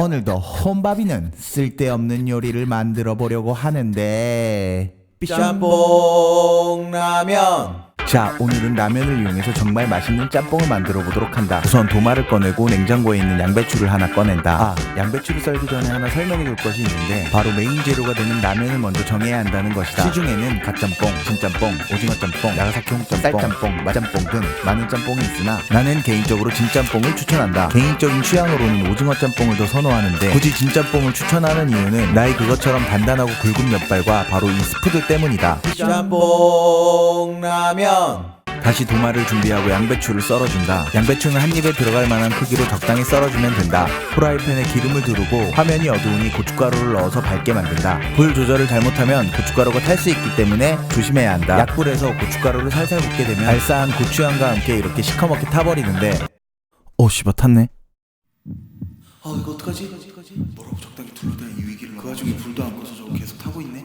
오늘도 혼밥이는 쓸데없는 요리를 만들어 보려고 하는데 짬뽕 라면. 자, 오늘은 라면을 이용해서 정말 맛있는 짬뽕을 만들어 보도록 한다. 우선 도마를 꺼내고 냉장고에 있는 양배추를 하나 꺼낸다. 양배추를 썰기 전에 하나 설명해 줄 것이 있는데 바로 메인 재료가 되는 라면을 먼저 정해야 한다는 것이다. 시중에는 갓짬뽕, 진짬뽕, 오징어짬뽕, 나가사키 홍짬뽕, 쌀짬뽕, 맛짬뽕 등 많은 짬뽕이 있으나 나는 개인적으로 진짬뽕을 추천한다. 개인적인 취향으로는 오징어짬뽕을 더 선호하는데 굳이 진짬뽕을 추천하는 이유는 나의 그것처럼 단단하고 굵은 면발과 바로 이 스프들 때문이다. 짬뽕 라면. 다시 도마를 준비하고 양배추를 썰어준다. 양배추는 한 입에 들어갈 만한 크기로 적당히 썰어주면 된다. 프라이팬에 기름을 두르고 화면이 어두우니 고춧가루를 넣어서 밝게 만든다. 불 조절을 잘못하면 고춧가루가 탈 수 있기 때문에 조심해야 한다. 약불에서 고춧가루를 살살 볶게 되면 알싸한 고추향과 함께 이렇게 시커멓게 타버리는데 씨발 탔네. 이거 어떡하지? 뭐라고 적당히 둘러대야 이 위기를. 그 와중에 불도 안 꺼서 저거 계속 타고 있네.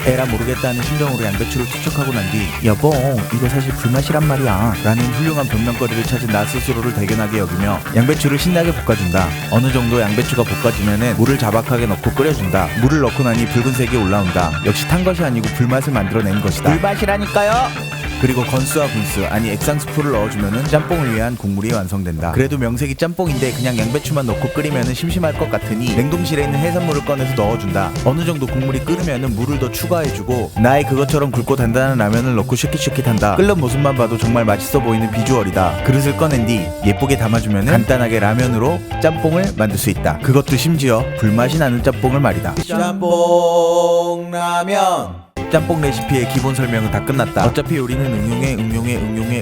에라 모르겠다는 심정으로 양배추를 투척하고 난 뒤 여보 이거 사실 불맛이란 말이야 라는 훌륭한 변명거리를 찾은 나 스스로를 대견하게 여기며 양배추를 신나게 볶아준다. 어느 정도 양배추가 볶아지면은 물을 자박하게 넣고 끓여준다. 물을 넣고 나니 붉은색이 올라온다. 역시 탄 것이 아니고 불맛을 만들어낸 것이다. 불맛이라니까요. 그리고 건수와 분수 아니 액상 스프를 넣어주면은 짬뽕을 위한 국물이 완성된다. 그래도 명색이 짬뽕인데 그냥 양배추만 넣고 끓이면은 심심할 것 같으니 냉동실에 있는 해산물을 꺼내서 넣어준다. 어느 정도 국물이 끓으면은 물을 더 추가해주고 나의 그것처럼 굵고 단단한 라면을 넣고 쉐킷쉐킷한다. 끓는 모습만 봐도 정말 맛있어 보이는 비주얼이다. 그릇을 꺼낸 뒤 예쁘게 담아주면은 간단하게 라면으로 짬뽕을 만들 수 있다. 그것도 심지어 불맛이 나는 짬뽕을 말이다. 짬뽕 라면. 짬뽕 레시피의 기본 설명은 다 끝났다. 어차피 요리는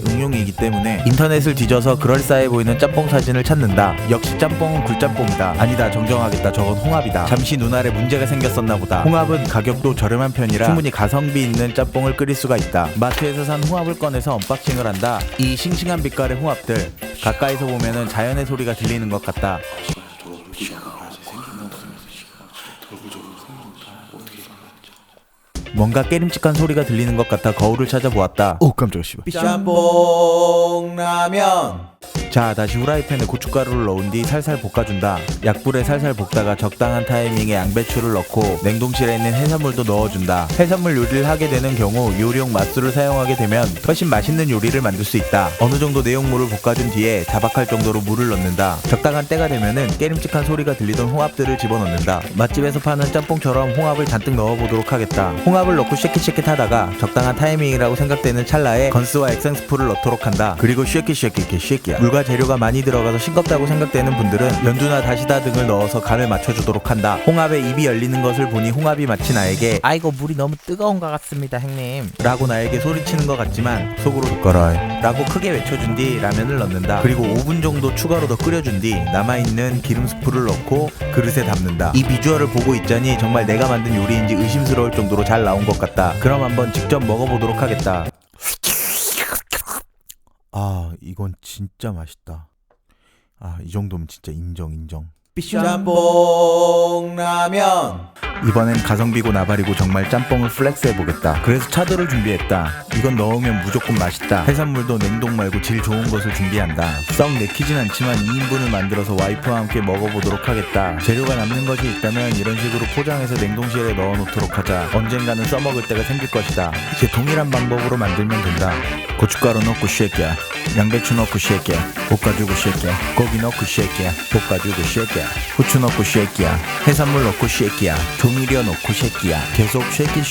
응용이기 때문에 인터넷을 뒤져서 그럴싸해 보이는 짬뽕 사진을 찾는다. 역시 짬뽕은 굴짬뽕이다. 아니다, 정정하겠다. 저건 홍합이다. 잠시 눈알에 문제가 생겼었나 보다. 홍합은 가격도 저렴한 편이라 충분히 가성비 있는 짬뽕을 끓일 수가 있다. 마트에서 산 홍합을 꺼내서 언박싱을 한다. 이 싱싱한 빛깔의 홍합들 가까이서 보면은 자연의 소리가 들리는 것 같다. 뭔가 깨림칙한 소리가 들리는 것 같아 거울을 찾아보았다. 깜짝이야 씨발. 짬뽕 라면. 자, 다시 후라이팬에 고춧가루를 넣은 뒤 살살 볶아준다. 약불에 살살 볶다가 적당한 타이밍에 양배추를 넣고 냉동실에 있는 해산물도 넣어준다. 해산물 요리를 하게 되는 경우 요리용 맛술을 사용하게 되면 훨씬 맛있는 요리를 만들 수 있다. 어느 정도 내용물을 볶아준 뒤에 자박할 정도로 물을 넣는다. 적당한 때가 되면은 깨림칙한 소리가 들리던 홍합들을 집어넣는다. 맛집에서 파는 짬뽕처럼 홍합을 잔뜩 넣어보도록 하겠다. 홍합을 넣고 쉐킷쉐킷 하다가 적당한 타이밍이라고 생각되는 찰나에 건스와 액상 스프를 넣도록 한다. 그리고 쉐킷쉐킷 물과 재료가 많이 들어가서 싱겁다고 생각되는 분들은 연두나 다시다 등을 넣어서 간을 맞춰주도록 한다. 홍합에 입이 열리는 것을 보니 홍합이 마치 나에게 아이고 물이 너무 뜨거운 것 같습니다 형님 라고 나에게 소리치는 것 같지만 속으로 꺼라이 라고 크게 외쳐준 뒤 라면을 넣는다. 그리고 5분 정도 추가로 더 끓여준 뒤 남아있는 기름 스프를 넣고 그릇에 담는다. 이 비주얼을 보고 있자니 정말 내가 만든 요리인지 의심스러울 정도로 잘 나온 것 같다. 그럼 한번 직접 먹어보도록 하겠다. 이건 진짜 맛있다. 이 정도면 진짜 인정. 짬뽕 라면. 이번엔 가성비고 나발이고 정말 짬뽕을 플렉스 해보겠다. 그래서 차돌을 준비했다. 이건 넣으면 무조건 맛있다. 해산물도 냉동 말고 질 좋은 것을 준비한다. 썩 내키진 않지만 2인분을 만들어서 와이프와 함께 먹어보도록 하겠다. 재료가 남는 것이 있다면 이런 식으로 포장해서 냉동실에 넣어놓도록 하자. 언젠가는 써먹을 때가 생길 것이다. 이제 동일한 방법으로 만들면 된다. 고춧가루 넣고 쉐끼야. 양배추 넣고 쉐끼야. 볶아주고 쉐끼야. 고기 넣고 쉐끼야. 볶아주고 쉐끼야. 후추 넣고 쉐끼야. 해산물 넣고 쉐끼야. 조미료 넣고 쉐끼야. 계속 쉐끼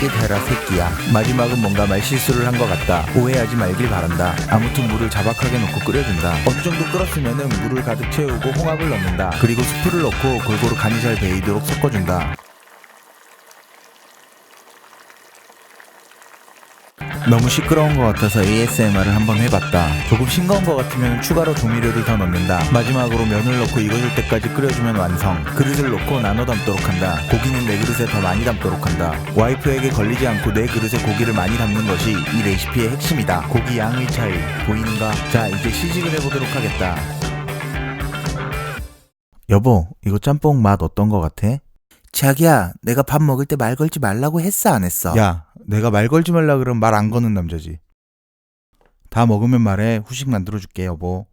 해라 새끼야. 마지막은 뭔가 말실수를 한 것 같다. 오해하지 말길 바란다. 아무튼 물을 자박하게 넣고 끓여준다. 어느 정도 끓었으면은 물을 가득 채우고 홍합을 넣는다. 그리고 스프를 넣고 골고루 간이 잘 배이도록 섞어준다. 너무 시끄러운 것 같아서 ASMR을 한번 해봤다. 조금 싱거운 것 같으면 추가로 조미료를 더 넣는다. 마지막으로 면을 넣고 익어질 때까지 끓여주면 완성. 그릇을 놓고 나눠 담도록 한다. 고기는 내 그릇에 더 많이 담도록 한다. 와이프에게 걸리지 않고 내 그릇에 고기를 많이 담는 것이 이 레시피의 핵심이다. 고기 양의 차이 보이는가? 자, 이제 시식을 해보도록 하겠다. 여보, 이거 짬뽕 맛 어떤 것 같아? 자기야, 내가 밥 먹을 때 말 걸지 말라고 했어 안 했어? 야, 내가 말 걸지 말라 그러면 말 안 거는 남자지. 다 먹으면 말해. 후식 만들어줄게 여보.